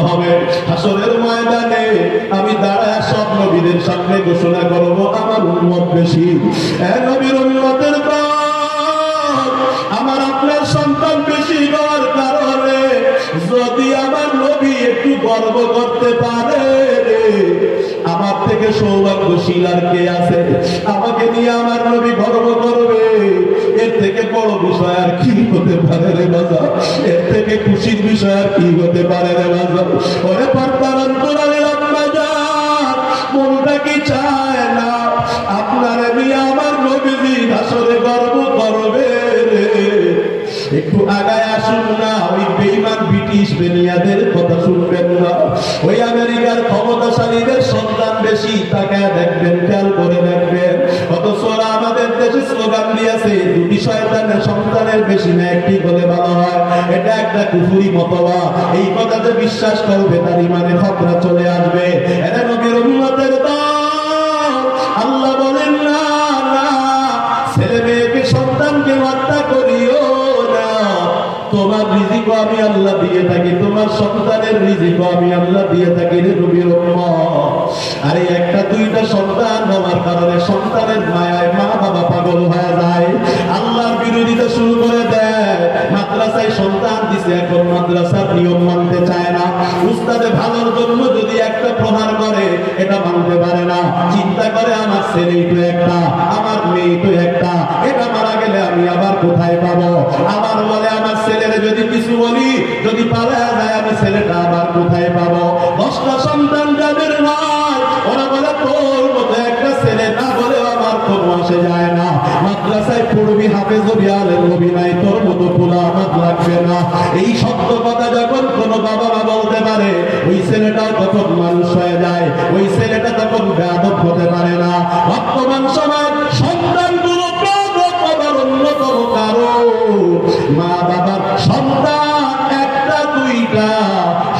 হবে হাসরের ময়দানে আমি দাঁড়ায় সব নবীদের সামনে ঘোষণা করব আমার উম্মত বেশি। নবীর উম্মতের দল, আমার আপনার সন্তান বেশি হওয়ার কারণে যদি আমার নবী একটু গর্ব করতে পারে, আমার থেকে সৌভাগ্যশীল আর কে আছে? আমাকে নিয়ে আমার নবী গর্ব করবে, এর থেকে বড় বিষয় আর কি হতে পারে রে বাবা? এর থেকে খুশির বিষয় আর কি হতে পারে রে বাবা? ওরে পর্দার অন্তরালের আম্মা জান, মনটা কি চায় না আপনার নিয়ে আমার নবীজি আসলে গর্ব করবে রে? একটু আগায় আসুন না, ওই বেঈমান ব্রিটিশ বেনিয়াদের কথা শুনবেন না, ওই আমেরিকার ক্ষমতাশালীদের সন্তান বেশি, তাকায় দেখবেন, খেয়াল করে দেখবেন। অথচ আমাদের দেশে স্লোগান দিয়েছে দুটি শয়তানের সন্তানের বেশি না একটি বলে ভালো হয়। এটা একটা কুফরি মতবাদ। এই কথাতে বিশ্বাস করবে তার ইমানে খতরা চলে আসবে। এটা নবীর উম্মতের দল। আল্লাহ বলেন না, না ছেলে মেয়েকে সন্তানকে হত্যা করিও না, তোমার রিজিকও আমি আল্লাহ দিয়ে থাকি, তোমার সন্তানের রিজিকও আমি আল্লাহ দিয়ে থাকি রে নবীর উম্মত। আরে একটা দুইটা সন্তান হওয়ার কারণে সন্তানের মায়ায় মা বাবা পাগল হয়ে যায়, আল্লাহর বিরোধিতা শুরু করে দেয়। মাদ্রাসায় সন্তান দিছে, এখন মাদ্রাসার নিয়ম মানতে চায় না। উস্তাদে ভালোর জন্য যদি একটা প্রহার করে এটা মানতে পারে না, চিন্তা করে আমার ছেলেই তো একটা, আমার মেয়ে তো একটা, এটা মারা গেলে আমি আবার কোথায় পাবো? আবার বলে আমার ছেলের যদি কিছু বলি, যদি পালায়া যায় আমি ছেলেটা আবার কোথায় পাবো? 10টা সন্তান যাদের হয় ওরা বলে তোর মতো একটা ছেলে না বলেও আমার কোনো আসে যায় না। মাদ্রাসায় পড়বি, হাফেজ হবি, আলেম হবি, নাই তোর মতো খোলা আমার লাগবে না। এই সত্য কথা যখন কোনো বাবা মা বলতে পারে, ওই ছেলেটাও তখন মানুষ হয়ে যায়, ওই ছেলেটা তখন বেয়াদব হতে পারে না। বর্তমান সময় সন্তানগুলো অন্যতম কারণ মা বাবার সন্তান একটা দুইটা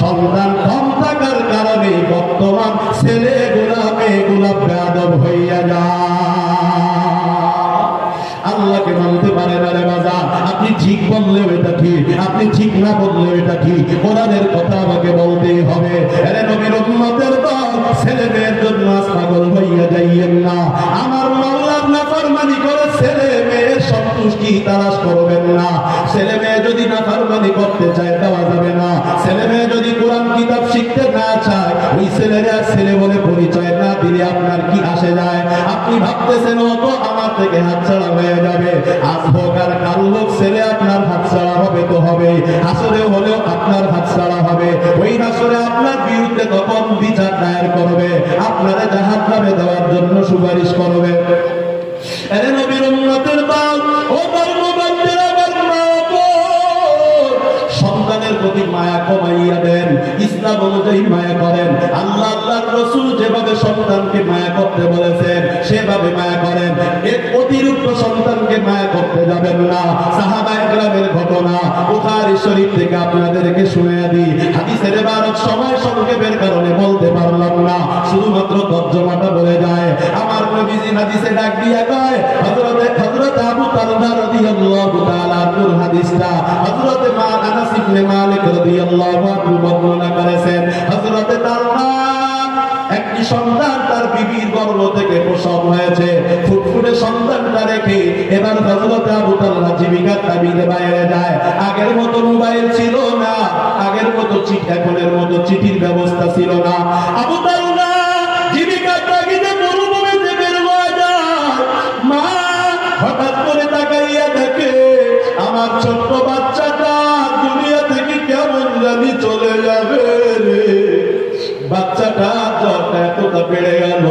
সন্তান কম থাকার কারণে বর্তমান ছেলেগুলা মেয়েগুলা বেয়াদব হইয়া যায়, আল্লাহকে মানতে পারে না রে বাজার। আপনি ঠিক বললেও এটা ঠিক, আপনি ঠিক না বললেও এটা ঠিক, কোরআনের কথা আমাকে বলতেই হবে। আরে নবীর উম্মতের দল, ছেলে মেয়ের জন্য পাগল হইয়া যাইয়েন না। আমার মাওলার নাফরমানি করে ছেলে মেয়ের সন্তুষ্টি তালাশ করবেন না। ছেলে মেয়ে যদি নাফরমানি করতে চায় দেওয়া যাবে না। ছেলে মেয়ে যদি কোরআন কিতাব শিখতে না চায়, ওই ছেলেরা ছেলে বলে পরিচয় না দিলে আপনার কি আসে যায়? আপনি ভাবতেছেন ও তো আমার থেকে হাতছাড়া হয়ে যাবে, আজ হোক আর কাল হোক ছেলে আপনার হাতছাড়া হবে তো হবে, আসরে হলেও আপনার হাতছাড়া হবে। ওই আসরে আপনার বিরুদ্ধে তখন বিচার দায়ের করবে, আপনারা জাহান্নামে দেওয়ার জন্য সুপারিশ করবে। আরে নবীর উম্মতের দল, ও ধর্মবন্ধেরা, সন্তানের প্রতি মায়া কমাইয়া দেন, ইসলাম অনুযায়ী মায়া করেন। আল্লাহ আল্লাহর রাসূল যেভাবে সন্তানকে মায়া করতে বলেছেন সেভাবে মায়া করেন। এর অতিরিক্ত সন্তানকে মায়া করতে যাবেন না। সাহাবায়ে কেরামের ঘটনা বুখারী শরীফ থেকে আপনাদেরকে শুনিয়ে দিই। হাদিসের ইবারত সময় সংক্ষেপের কারণে বলতে পারলাম না, শুধুমাত্র তর্জমাটা বলে যায়। আমার নবীজি হাদিসে ডাক দিয়া কয়, হযরত আবু তালহা রাদিয়াল্লাহু তাআলা আনহুর হাদিসটা হযরত আনাস ইবনে মালিক রাদিয়াল্লাহু আনহু বর্ণনা করেছেন। হযরত তালহা একটি সন্তান তার বিবির গর্ভ থেকে প্রসব হয়েছে, ফুটফুটে সন্তানটা রেখে এবার হযরত আবু তালহা জীবিকার তাগিদে বাইরে যায়। আগের মতো মোবাইল ছিল না, আগের মতো চিঠি, এখনের মতো চিঠির ব্যবস্থা ছিল না। আবু তালহা জীবিকার তাগিদে মরুভূমিতে বের হয়ে যায়। মা হঠাৎ করে তাকাইয়া দেখে আমার ছোট্ট বাচ্চাটা দুনিয়া থেকে কেমন জানি চলে যাবে রে। বাচ্চাটা জ্বরটা এতটা বেড়ে গেল,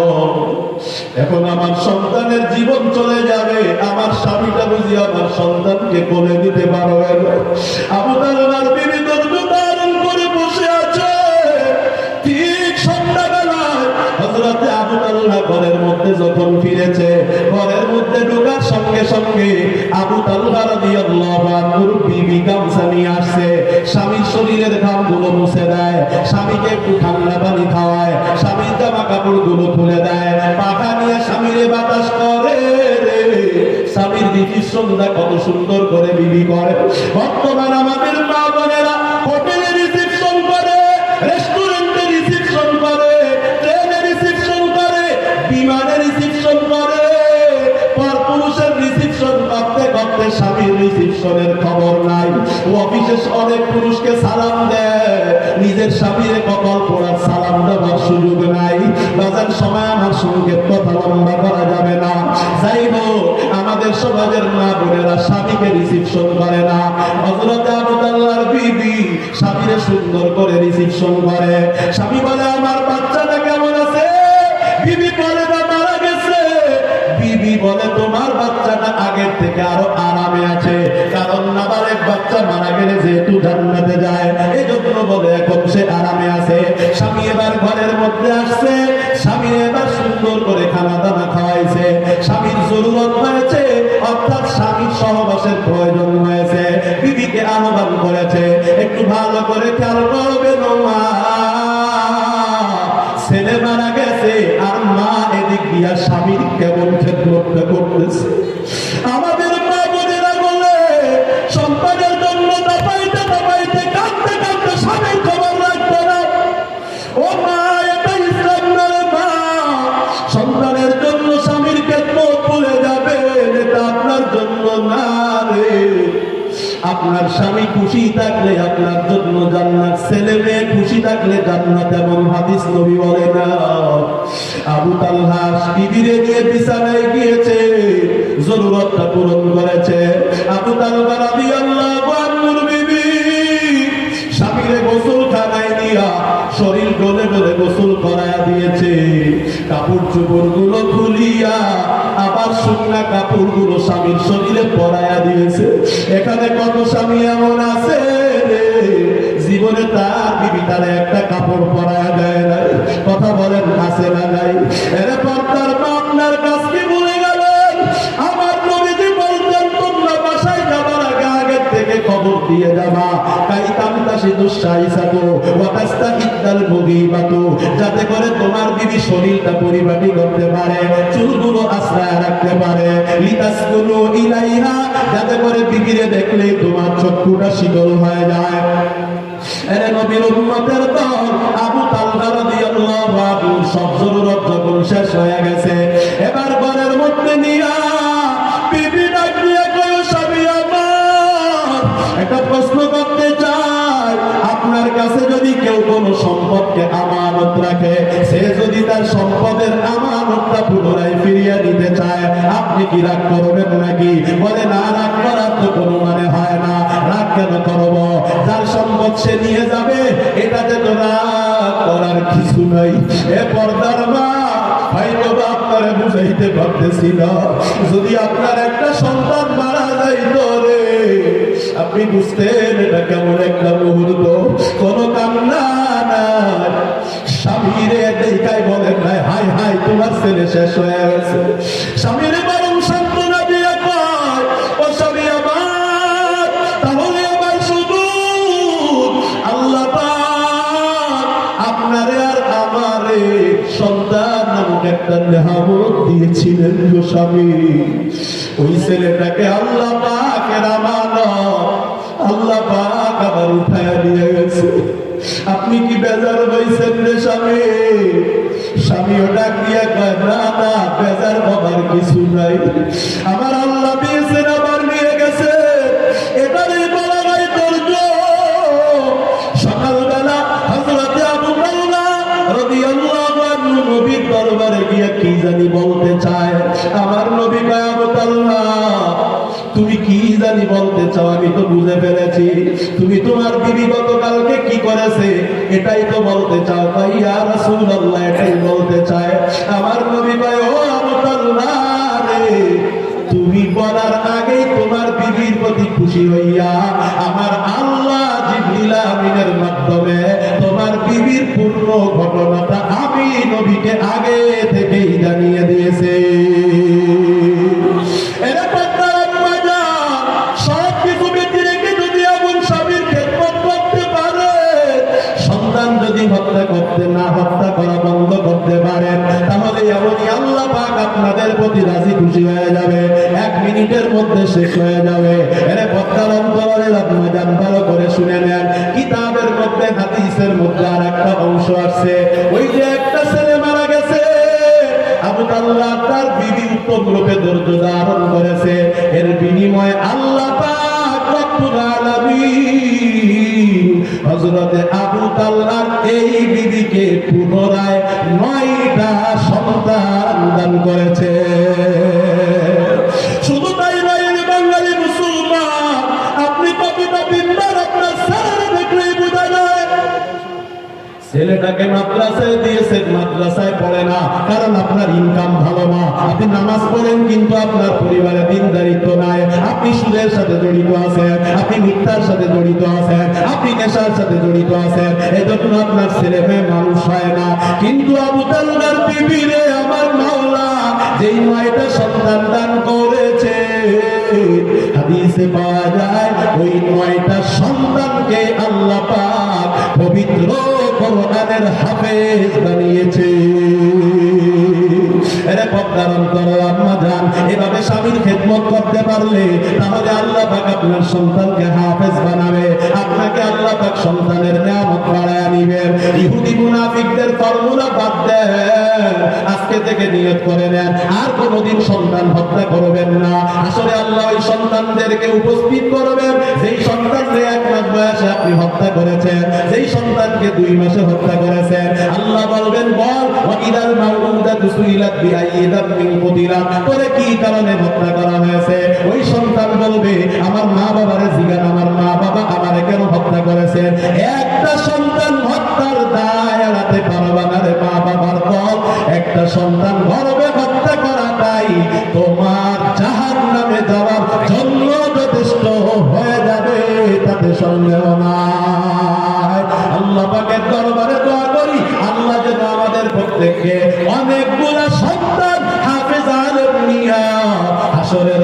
এখন আমার সন্তানের জীবন চলে যাবে, আমার স্বামীটা বুঝি আমার সন্তানকে কোলে দিতে পারবে না। আবু তালহার বিবি ধৈর্য ধারণ করে বসে আছে। ঠিক সন্ধ্যাবেলায় হযরত আবু তালহা ঘরের মধ্যে যখন ফিরেছে, ঘরের মধ্যে ঢোকার সঙ্গে সঙ্গে আবু তালহা রাদিয়াল্লাহু আনহুর বিবি গামছা নিয়ে আসছে। স্বামীর শরীরের ঘামগুলো মুছে দেয়, স্বামীকে একটু ঠান্ডা পানি খাওয়ায়, স্বামীর জামা কাপড়গুলো খুলে দেয়, পাখা নিয়ে স্বামীরে বাতাস করে রে। স্বামীর রিসিপশনটা কত সুন্দর করে বিবি করে। বর্তমান আমাদের মা বোনেরা হোটেলে রিসিপশন করে, রেস্টুরেন্টে রিসেপশন করে, ট্রেনে রিসেপশন করে, বিমানে রিসেপশন করে। পরপুরুষের রিসেপশন করতে করতে স্বামীর রিসেপশনের খবর নাই। অফিসে অনেক পুরুষকে সালাম দেয়, নিজের স্বামীর কপাল পড়ার সালাম দেওয়ার সুযোগ নাই। বাজার সময় আমার সংক্ষেপ কথা লম্বা করা যাবে না। যাই হোক, আমাদের সমাজের মা বোনেরা স্বামীকে রিসেপশন করে না। হযরত আবু তালহার বিবি স্বামীরে সুন্দর করে রিসেপশন করে। স্বামী বলে, আমার বাচ্চাটা কেমন আছে? বিবি বলে, না মারা গেছে। বিবি বলে, তোমার বাচ্চাটা আগের থেকে আরো আরামে আছে, কারণ নাবালেগ বাচ্চা মারা গেলে যেহেতু জান্নাতে যায়, এই জন্য বলে এখন সে আরামে আছে। স্বামী এবার ঘরের মধ্যে আসছে, স্বামী এবার সুন্দর করে খানা দানা খাওয়াইছে। স্বামীর জরুরত হয়েছে, অর্থাৎ স্বামীর সহবাসের প্রয়োজন হয়েছে। বিবিকে আহ্বান করেছে, একটু ভালো করে খেয়াল করবেন মা, ছেলে মারা গেছে আর মা এদিক দিয়া স্বামীর কেমন খেদমত করতেছে। আমাদের মা বোনেরা বলে, সন্তানের জন্য দাপাইতে দাপাইতে কাঁদতে কাঁদতে স্বামীর খবর রাখতো না। ও মা, এটা ইসলাম না রে মা। সন্তানের জন্য স্বামীর খেদমত ভুলে যাবে, এটা আপনার জন্য না রে। আপনার স্বামী খুশি থাকলে আপনার জন্য জান্নাত, ছেলে মেয়ে খুশি থাকলে জান্নাত, এমন হাদিস নবী বলে না। আবু তালহা বিবিরে নিয়ে বিছানায় গিয়েছে, জরুরতটা পূরণ করেছে। আবু তালহা রাদিয়াল্লাহু আনহুর বিবি স্বামীরে গোসলখানায় নিয়া শরীর গলে গলে গোসল করায়া দিয়েছে। কাপড় চোপড় গুলো খুলিয়া আবার শুকনা কাপড় গুলো স্বামীর শরীরে পরায়া দিয়েছে। এখানে কত স্বামী এমন আছে রে, জীবনে তার বিবি তারে একটা কাপড় পরায়া দেয় নাই। কথা বলেন, আছে না নাই? এরে পর্দার মা, আপনার কাছ কি ভুলে গেলেন? আমার নবীজি বলতেন, তোমরা বাসায় যাবার আগে আগের থেকে খবর দিয়ে যাবা, যাতে করে তোমার বিবি শরীরটা পরিপাটি করতে পারে, চুলগুলো আশ্রয় রাখতে পারে। লিতাসকুনু ইলাইহা, যাতে করে বিবিরে দেখলে তোমার চক্ষুটা শীতল হয়ে যায়। এরে নবীর উম্মতের দল, আবু তালহা রাদিয়াল্লাহু আনহু সব জরুরত যখন শেষ হয়ে গেছে, এবার ঘরের মধ্যে নিয়া বিবি ডাক দিয়ে কয়, স্বামী আমার, একটা প্রশ্ন করতে চাই। আপনার কাছে যদি কেউ কোনো সম্পদকে আমানত রাখে, সে যদি তার সম্পদের আমানতটা পুনরায় ফিরিয়ে দিতে চায়, আপনি কি রাগ করবেন নাকি? বলে, না, রাগ করার তো কোনো মানে হয় না। রাগ কেন করব? যার সম্পদ সে নিয়ে যাবে, এটাতে তো রাগ করার কিছু নাই। এ পর্দার মা, হয়তো আপনারা বুঝাইতে পারতেছি না। যদি আপনার একটা সন্তান মারা যাইত রে, আপনি বুঝতেন এটা কেমন একটা মুহূর্ত। কোন কান্না নাই, স্বামীরে দেখাই বলেন নাই, হাই হাই তোমার ছেলে শেষ হয়ে গেছে। স্বামীরে বরং সান্ত্বনা দিয়ে কয়, ও স্বামী আমার, তাহলে আমার শুধু আল্লাহ পাক আপনারে আর আমারে সন্তান নামক একটা নেয়ামত দিয়েছিলেন গো স্বামী। ওই ছেলেটাকে আল্লাহ পাকের আমানত আল্লাহ পাক আবার উঠায় দিয়ে গেছে। আপনি কি বেজার হইছেন রে স্বামী? স্বামীও ডাক দিয়া কয়, না না, বেজার হবার কিছু নাই। আমার আল্লাহ দিয়েছেন, আবার নিয়ে গেছে, এটারই বলা নাই ধৈর্য। সকালবেলা হযরত আবু তালহা রাদিয়াল্লাহু আনহু নবীর দরবারে গিয়া কি জানি বলতে চায়। আমার নবী কয়, আবু তালহা, তুমি কি জানি বলতে চাও, আমি তো বুঝে ফেলেছি। তুমি তোমার বিবি গতকালকে কি করেছে এটাই তো বলতে চাও। তাই ইয়া রাসূলুল্লাহ, এটাই বলতে চায়। আমার নবী কয়, ও আবু তালহা রে, তুমি বলার আগেই তোমার বিবির প্রতি খুশি হইয়া আমার আল্লাহ জিবরিল আমিনের মাধ্যমে তোমার বিবির পূর্ণ ঘটনাটা আমি নবীকে আগে থেকেই জানিয়ে দিয়েছে। সব কিছু বেঁচে রেখে যদি এমন স্বামীর খেদমত করতে পারে, সন্তান যদি হত্যা করা বন্ধ করতে পারেন, তাহলে এমনই আল্লাহ পাক আপনাদের প্রতি রাজি খুশি হয়ে যাবে, 1 মিনিটের মধ্যে শেষ হয়ে যাবে। এরে পদ্মার অন্তরের আপনি জান, ভালো করে শুনে নেন। কিতাবের মধ্যে, হাদিসের মধ্যে আর একটা অংশ আছে, ওই যে একটা ছেলে মারা গেছে, আবু তালহা তার বিবি উত্তম রূপে ধৈর্য ধারণ করেছে, এর বিনিময়ে আল্লাহ পাক রব্বুল আলামিন হযরতে আবু তালহার এই বিবিকে পুনরায় 9টা সন্তান দান করেছে। শুধু তাই নয়, বাঙালি মুসলমান, আপনি কতটা বিন্দার আপনার ছেলে দেখলেই বোঝা যায়। ছেলেটাকে মাদ্রাসায় দিয়েছেন, মাদ্রাসায় পড়ে না, কারণ আপনার ইনকাম ভালো না। আপনি নামাজ পড়েন কিন্তু আপনার পরিবারে দিনদারিত্ব নাই, আপনি সুদের সাথে জড়িত আছেন, আপনি মিথ্যার সাথে জড়িত আছেন, আপনি নেশার সাথে জড়িত আছেন, এজন্য আপনার ছেলে মেয়ে মানুষ হয় না। কিন্তু আবু তালহার বিবিরে আমার মাওলা যেই 9টা সন্তান দান করেছে, হাদিসে পাওয়া যায় ওই 9টা সন্তানকে আল্লাহ পাক পবিত্র কোরআনের হাফেজ বানিয়েছে। এরে পদ্মার অন্তরে আম্মা জান, এভাবে স্বামীর খেদমত করতে পারলে তাহলে আল্লাহ পাক আপনার সন্তানকে হাফেজ বানাবে, আপনাকে আল্লাহ পাক সন্তানের নিয়ামত বাড়ায় নিবেন। ইহুদি মুনাফিকদের ফর্মুলা বাদ দেন, আজকে থেকে নিয়ত করে নেন আর কোনোদিন সন্তান হত্যা করবেন না। আসলে আল্লাহ ওই সন্তানদেরকে উপস্থিত করবেন যেই সন্তানকে 1 মাস বয়সে আপনি হত্যা করেছেন, যেই সন্তানকে 2 মাসে হত্যা করেছেন। আল্লাহ বলবেন, বল ওয়াইদাল মাউউদাতু সুইলাত বিআইয়ি দামিন কুতিলাত, তোরে কি কারণে হত্যা করা হয়েছে? ওই সন্তান বলবে, আমার মা বাবারে জিজ্ঞান, আমার মা বাবা আমারে কেন হত্যা করেছে? একটা সন্তান হত্যার দায় এড়াতে পারবা না রে মা বাবার দল, একটা সন্তান গর্ভে হত্যা করাটাই তোমার জাহান্নামে যাওয়ার জন্য যথেষ্ট হয়ে যাবে, তাতে সন্দেহ নাই। আল্লাহ পাকের দরবারে দোয়া করি, আল্লাহ যেন আমাদের প্রত্যেককে অনেকগুলা সন্তান হাফেজ আলেম নিয়া হাসরের